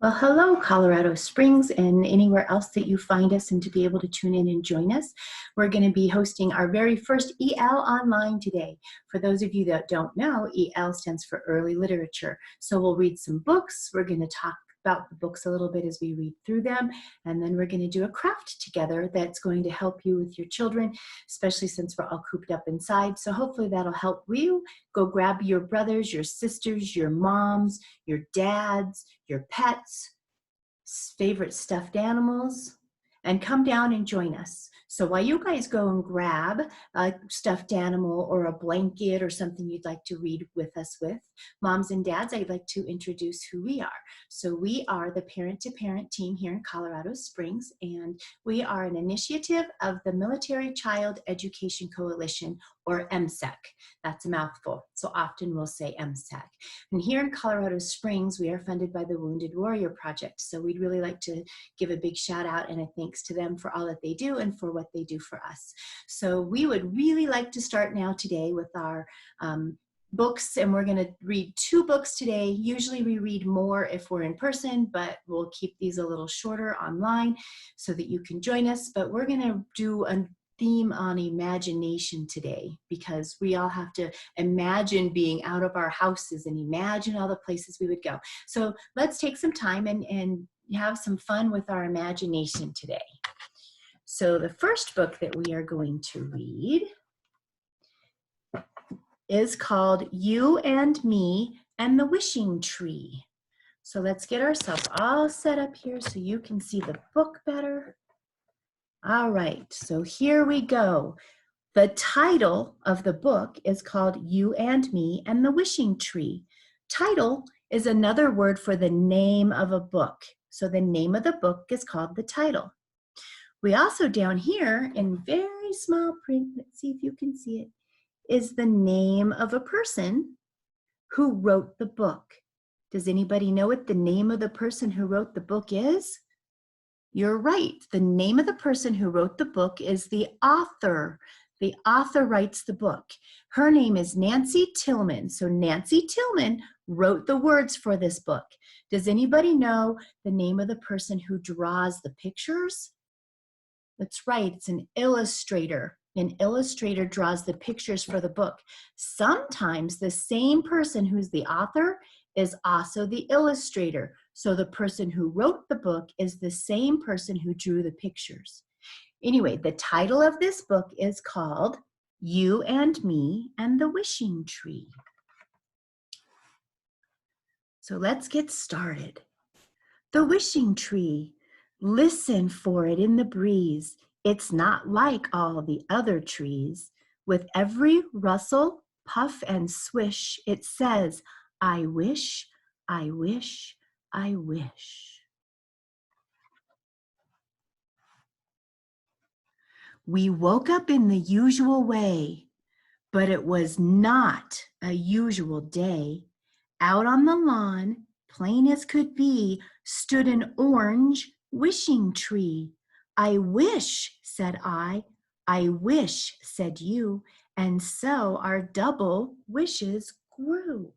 Well, hello, Colorado Springs, and anywhere else that you find us and to be able to tune in and join us. We're going to be hosting our very first EL online today. For those of you that don't know, EL stands for Early Literature. So we'll read some books. We're going to talk about the books a little bit as we read through them, and then we're going to do a craft together that's going to help you with your children, especially since we're all cooped up inside. So hopefully that'll help you. Go grab your brothers, your sisters, your moms, your dads, your pets, favorite stuffed animals, and come down and join us. So while you guys go and grab a stuffed animal or a blanket or something you'd like to read with us with, moms and dads, I'd like to introduce who we are. So we are the parent-to-parent team here in Colorado Springs, and we are an initiative of the Military Child Education Coalition, or MCEC. That's a mouthful, so often we'll say MCEC. And here in Colorado Springs, we are funded by the Wounded Warrior Project. So we'd really like to give a big shout out and a thanks to them for all that they do and for what they do for us. So we would really like to start now today with our books, and we're going to read 2 books today. Usually we read more if we're in person, but we'll keep these a little shorter online so that you can join us. But we're going to do a theme on imagination today, because we all have to imagine being out of our houses and imagine all the places we would go. So let's take some time and have some fun with our imagination today. So the first book that we are going to read is called You and Me and the Wishing Tree. So let's get ourselves all set up here so you can see the book better. All right, so here we go. The title of the book is called You and Me and the Wishing Tree. Title is another word for the name of a book. So the name of the book is called the title. We also down here in very small print, let's see if you can see it, is the name of a person who wrote the book. Does anybody know what the name of the person who wrote the book is? You're right. The name of the person who wrote the book is the author. The author writes the book. Her name is Nancy Tillman. So Nancy Tillman wrote the words for this book. Does anybody know the name of the person who draws the pictures? That's right. It's an illustrator. An illustrator draws the pictures for the book. Sometimes the same person who's the author is also the illustrator. So the person who wrote the book is the same person who drew the pictures. Anyway, the title of this book is called You and Me and the Wishing Tree. So let's get started. The wishing tree. Listen for it in the breeze. It's not like all the other trees. With every rustle, puff, and swish, it says, I wish, I wish, I wish. We woke up in the usual way, but it was not a usual day. Out on the lawn, plain as could be, stood an orange wishing tree. I wish, said I wish, said you, and so our double wishes grew.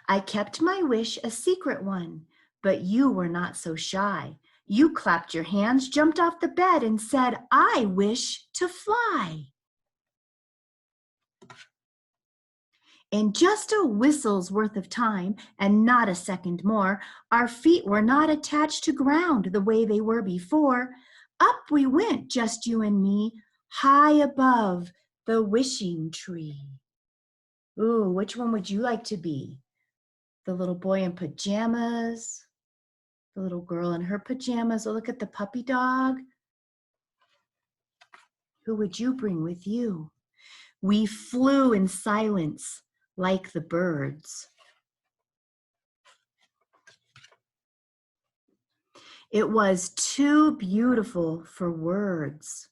I kept my wish a secret one, but you were not so shy. You clapped your hands, jumped off the bed, and said, I wish to fly. In just a whistle's worth of time, and not a second more, our feet were not attached to ground the way they were before. Up we went, just you and me, high above the wishing tree. Ooh, which one would you like to be? The little boy in pajamas, the little girl in her pajamas. Oh, look at the puppy dog. Who would you bring with you? We flew in silence like the birds. It was too beautiful for words.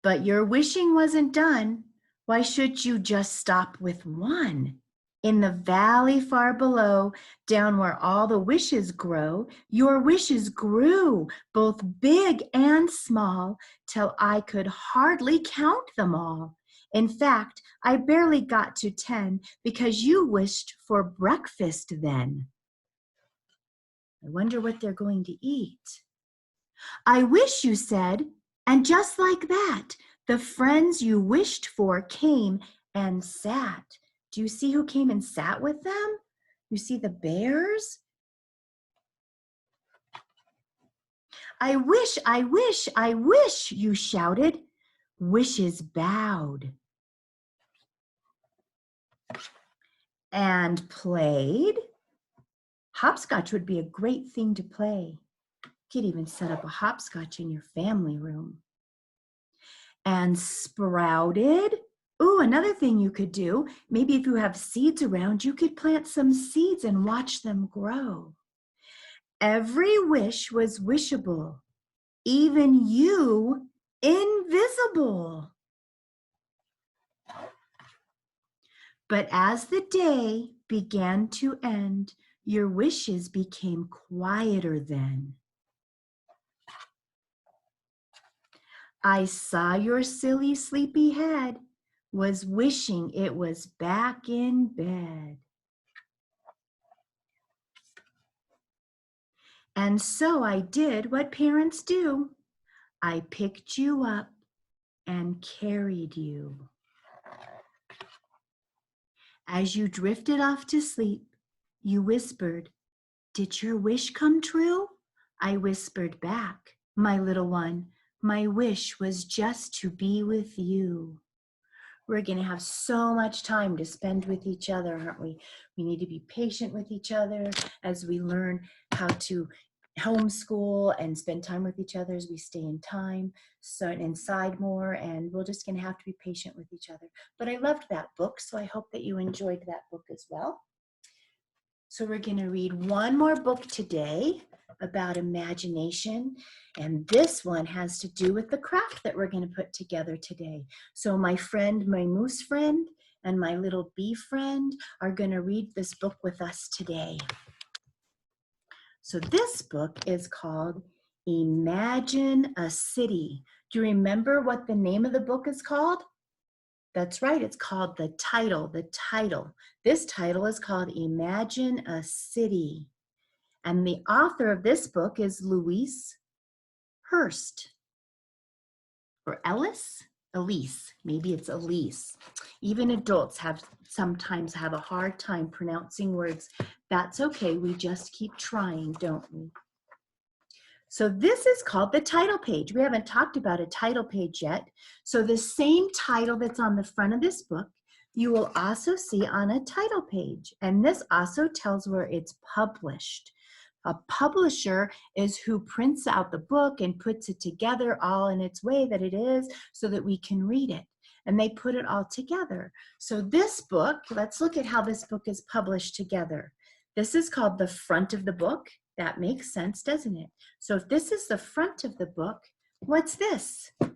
But your wishing wasn't done. Why should you just stop with one? In the valley far below, down where all the wishes grow, your wishes grew, both big and small, till I could hardly count them all. In fact, I barely got to 10 because you wished for breakfast then. I wonder what they're going to eat. I wish, you said, and just like that, the friends you wished for came and sat. Do you see who came and sat with them? You see the bears? I wish, I wish, I wish, you shouted. Wishes bowed. And played. Hopscotch would be a great thing to play. You could even set up a hopscotch in your family room. And sprouted. Ooh, another thing you could do, maybe if you have seeds around, you could plant some seeds and watch them grow. Every wish was wishable, even you invisible. But as the day began to end, your wishes became quieter then. I saw your silly sleepy head, was wishing it was back in bed. And so I did what parents do. I picked you up and carried you. As you drifted off to sleep, you whispered, "Did your wish come true?" I whispered back, "My little one, my wish was just to be with you." We're going to have so much time to spend with each other, aren't we? We need to be patient with each other as we learn how to homeschool and spend time with each other as we stay in time, so inside more, and we're just going to have to be patient with each other. But I loved that book, so I hope that you enjoyed that book as well. So we're going to read one more book today about imagination, and this one has to do with the craft that we're going to put together today. So my friend, my moose friend, and my little bee friend are going to read this book with us today. So this book is called Imagine a City. Do you remember what the name of the book is called? That's right, it's called the title. This title is called Imagine a City. And the author of this book is Louise Hurst. Or Elise, maybe it's Elise. Even adults sometimes have a hard time pronouncing words. That's okay, we just keep trying, don't we? So this is called the title page. We haven't talked about a title page yet. So the same title that's on the front of this book, you will also see on a title page. And this also tells where it's published. A publisher is who prints out the book and puts it together all in its way that it is so that we can read it. And they put it all together. So this book, let's look at how this book is published together. This is called the front of the book. That makes sense, doesn't it? So if this is the front of the book, what's this? The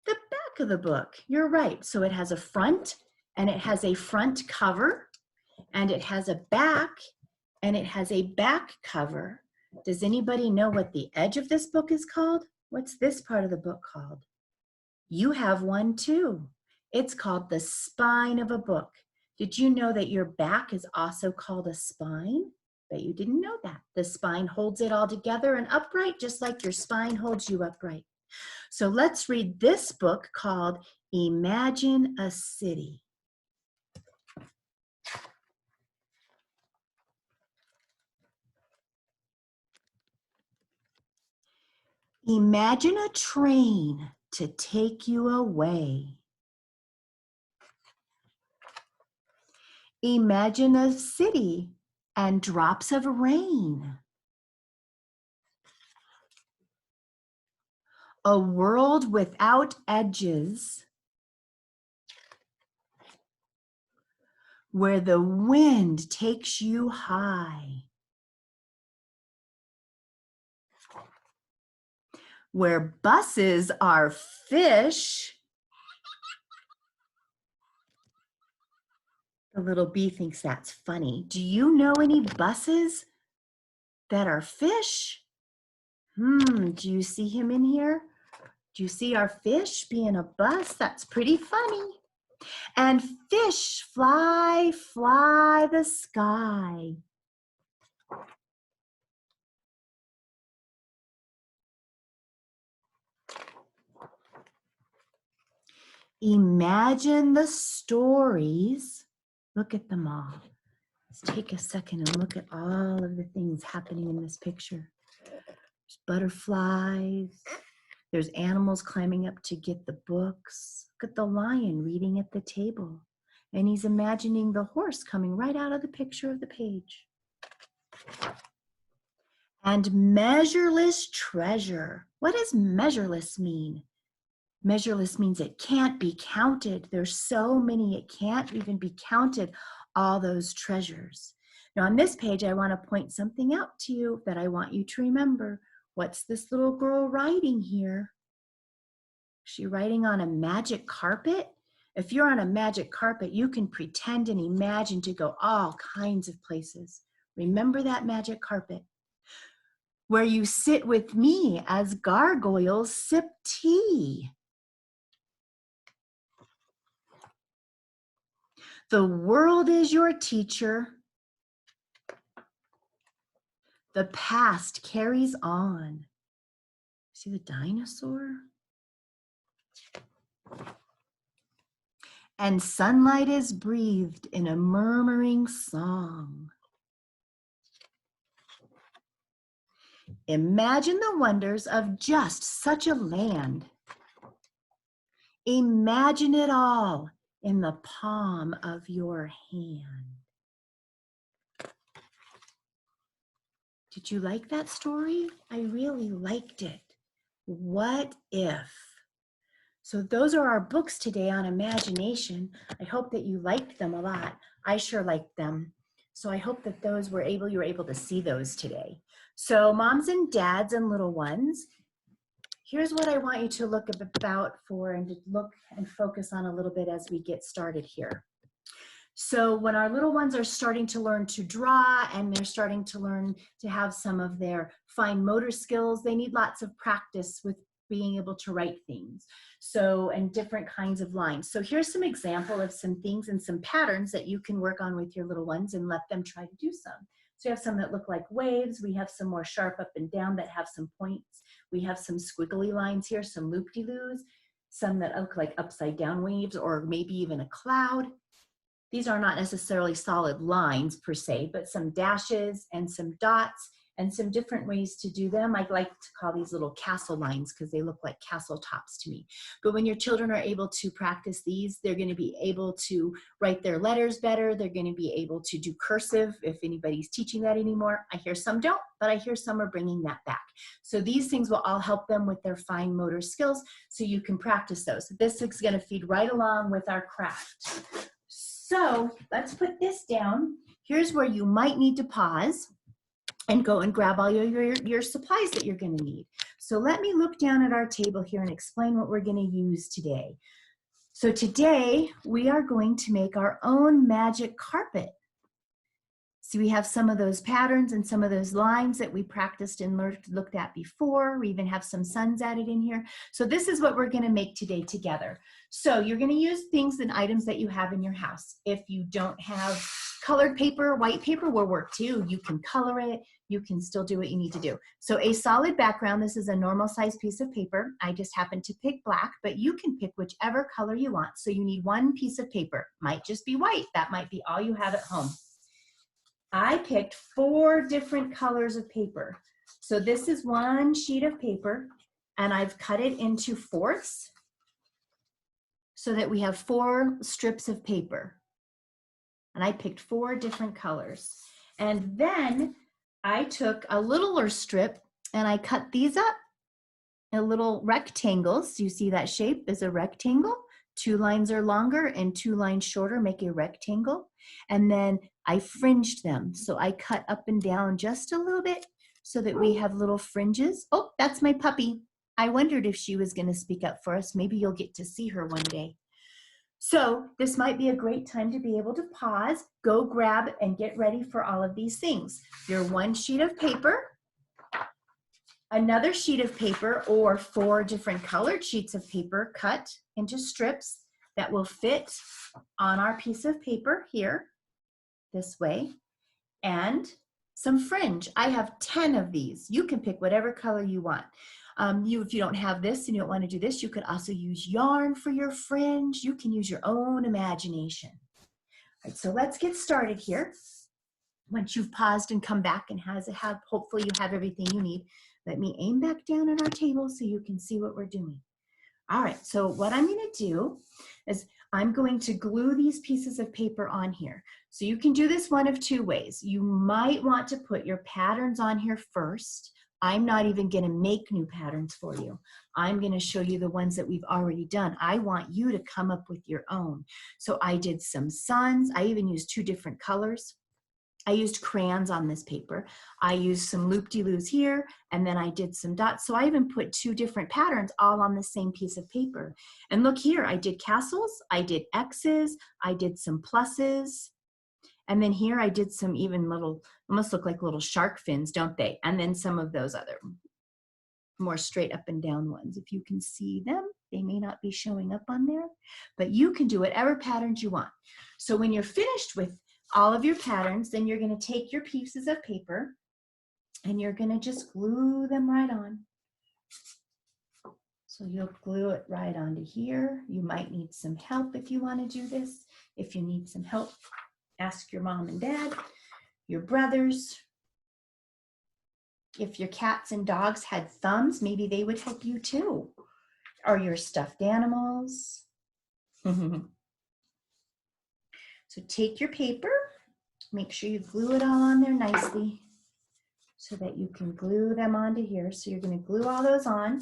back of the book. You're right. So it has a front, and it has a front cover, and it has a back, and it has a back cover. Does anybody know what the edge of this book is called? What's this part of the book called? You have one too. It's called the spine of a book. Did you know that your back is also called a spine? Bet you didn't know that. The spine holds it all together and upright, just like your spine holds you upright. So let's read this book called Imagine a City. Imagine a train to take you away. Imagine a city and drops of rain. A world without edges, where the wind takes you high, where buses are fish. The little bee thinks that's funny. Do you know any buses that are fish? Do you see him in here? Do you see our fish being a bus? That's pretty funny. And fish fly, fly the sky. Imagine the stories. Look at them all. Let's take a second and look at all of the things happening in this picture. There's butterflies. There's animals climbing up to get the books. Look at the lion reading at the table. And he's imagining the horse coming right out of the picture of the page. And measureless treasure. What does measureless mean? Measureless means it can't be counted. There's so many, it can't even be counted, all those treasures. Now on this page, I want to point something out to you that I want you to remember. What's this little girl writing here? Is she writing on a magic carpet? If you're on a magic carpet, you can pretend and imagine to go all kinds of places. Remember that magic carpet. Where you sit with me as gargoyles sip tea. The world is your teacher. The past carries on. See the dinosaur? And sunlight is breathed in a murmuring song. Imagine the wonders of just such a land. Imagine it all in the palm of your hand. Did you like that story? I really liked it. What if? So those are our books today on imagination. I hope that you liked them a lot. I sure liked them. So I hope that you were able to see those today. So moms and dads and little ones, here's what I want you to look about for and to look and focus on a little bit as we get started here. So when our little ones are starting to learn to draw and they're starting to learn to have some of their fine motor skills, they need lots of practice with being able to write things. So, and different kinds of lines. So here's some example of some things and some patterns that you can work on with your little ones and let them try to do some. So you have some that look like waves. We have some more sharp up and down that have some points. We have some squiggly lines here, some loop-de-loos, some that look like upside down waves or maybe even a cloud. These are not necessarily solid lines per se, but some dashes and some dots and some different ways to do them. I like to call these little castle lines because they look like castle tops to me. But when your children are able to practice these, they're going to be able to write their letters better. They're going to be able to do cursive if anybody's teaching that anymore. I hear some don't, but I hear some are bringing that back. So these things will all help them with their fine motor skills so you can practice those. This is going to feed right along with our craft. So let's put this down. Here's where you might need to pause and go and grab all your supplies that you're going to need. So let me look down at our table here and explain what we're going to use today. So today we are going to make our own magic carpet. So we have some of those patterns and some of those lines that we practiced and looked at before. We even have some suns added in here. So this is what we're going to make today together. So you're going to use things and items that you have in your house. If you don't have colored paper, white paper will work too. You can color it. You can still do what you need to do. So a solid background, this is a normal size piece of paper. I just happened to pick black, but you can pick whichever color you want. So you need one piece of paper. Might just be white. That might be all you have at home. I picked 4 different colors of paper. So this is one sheet of paper and I've cut it into fourths so that we have 4 strips of paper. And I picked 4 different colors. And then I took a littler strip and I cut these up in little rectangles. You see that shape is a rectangle. 2 lines are longer and 2 lines shorter make a rectangle. And then I fringed them. So I cut up and down just a little bit so that we have little fringes. Oh, that's my puppy. I wondered if she was going to speak up for us. Maybe you'll get to see her one day. So this might be a great time to be able to pause, go grab and get ready for all of these things. Your one sheet of paper, another sheet of paper, or 4 different colored sheets of paper cut into strips. that will fit on our piece of paper here, this way, and some fringe. I have 10 of these. You can pick whatever color you want. If you don't have this and you don't want to do this, you could also use yarn for your fringe. You can use your own imagination. All right, so let's get started here. Once you've paused and come back and hopefully you have everything you need, let me aim back down at our table so you can see what we're doing. All right, so what I'm going to do is I'm going to glue these pieces of paper on here. So you can do this one of two ways. You might want to put your patterns on here first. I'm not even going to make new patterns for you. I'm going to show you the ones that we've already done. I want you to come up with your own. So I did some suns. I even used 2 different colors. I used crayons on this paper. I used some loop-de-loos here, and then I did some dots. So I even put 2 different patterns all on the same piece of paper. And look here, I did castles, I did X's, I did some pluses, and then here I did some even little, almost look like little shark fins, don't they? And then some of those other more straight up and down ones. If you can see them, they may not be showing up on there, but you can do whatever patterns you want. So when you're finished with all of your patterns, then you're going to take your pieces of paper and you're going to just glue them right on. So you'll glue it right onto here. You might need some help if you want to do this. If you need some help, ask your mom and dad, your brothers. If your cats and dogs had thumbs, maybe they would help you too. Or your stuffed animals. So take your paper, make sure you glue it all on there nicely so that you can glue them onto here. So you're going to glue all those on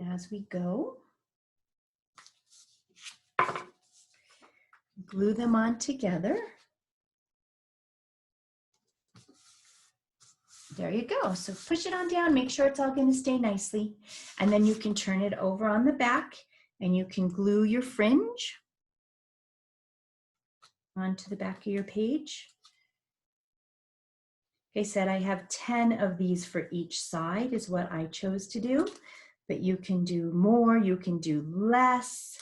as we go. Glue them on together. There you go. So push it on down, make sure it's all going to stay nicely. And then you can turn it over on the back and you can glue your fringe onto the back of your page. Like I said, I have 10 of these for each side is what I chose to do, but you can do more, you can do less.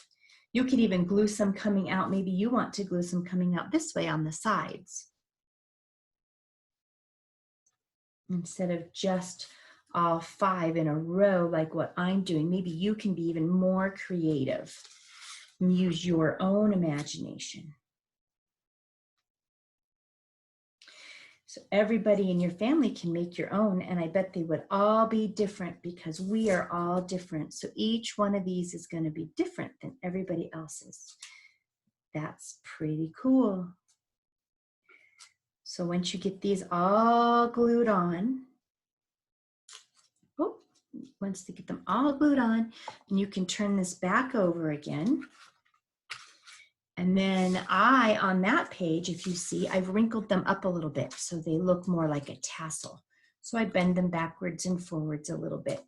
You could even glue some coming out. Maybe you want to glue some coming out this way on the sides, instead of just all 5 in a row like what I'm doing. Maybe you can be even more creative and use your own imagination. So everybody in your family can make your own, and I bet they would all be different because we are all different. So each one of these is going to be different than everybody else's. That's pretty cool. So once you get these all glued on, once they get them all glued on, and you can turn this back over again. And then on that page, if you see, I've wrinkled them up a little bit so they look more like a tassel. So I bend them backwards and forwards a little bit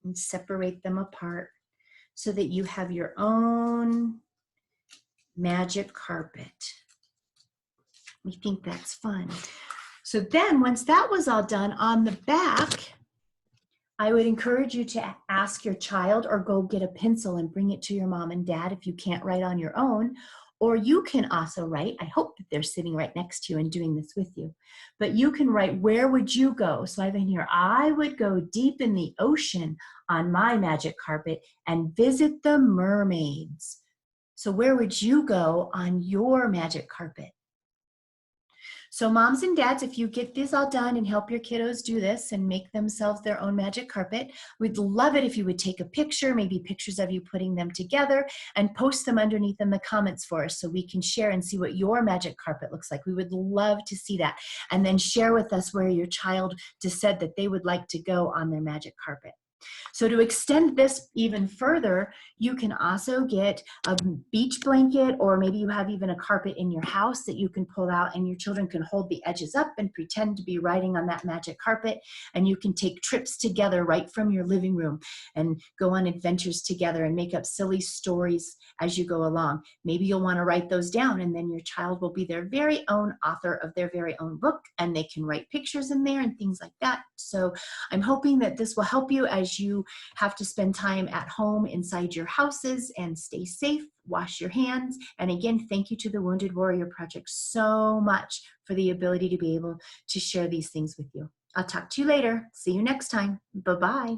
and separate them apart so that you have your own magic carpet. We think that's fun. So then once that was all done, on the back, I would encourage you to ask your child or go get a pencil and bring it to your mom and dad if you can't write on your own. Or you can also write, I hope that they're sitting right next to you and doing this with you, but you can write, where would you go? So I've been here, I would go deep in the ocean on my magic carpet and visit the mermaids. So where would you go on your magic carpet? So moms and dads, if you get this all done and help your kiddos do this and make themselves their own magic carpet, we'd love it if you would take a picture, maybe pictures of you putting them together, and post them underneath in the comments for us so we can share and see what your magic carpet looks like. We would love to see that. And then share with us where your child just said that they would like to go on their magic carpet. So to extend this even further, you can also get a beach blanket, or maybe you have even a carpet in your house that you can pull out and your children can hold the edges up and pretend to be riding on that magic carpet. And you can take trips together right from your living room and go on adventures together and make up silly stories as you go along. Maybe you'll want to write those down, and then your child will be their very own author of their very own book, and they can write pictures in there and things like that. So I'm hoping that this will help you as as you have to spend time at home inside your houses, and stay safe, wash your hands. And again, thank you to the Wounded Warrior Project so much for the ability to be able to share these things with you. I'll talk to you later. See you next time. Bye-bye.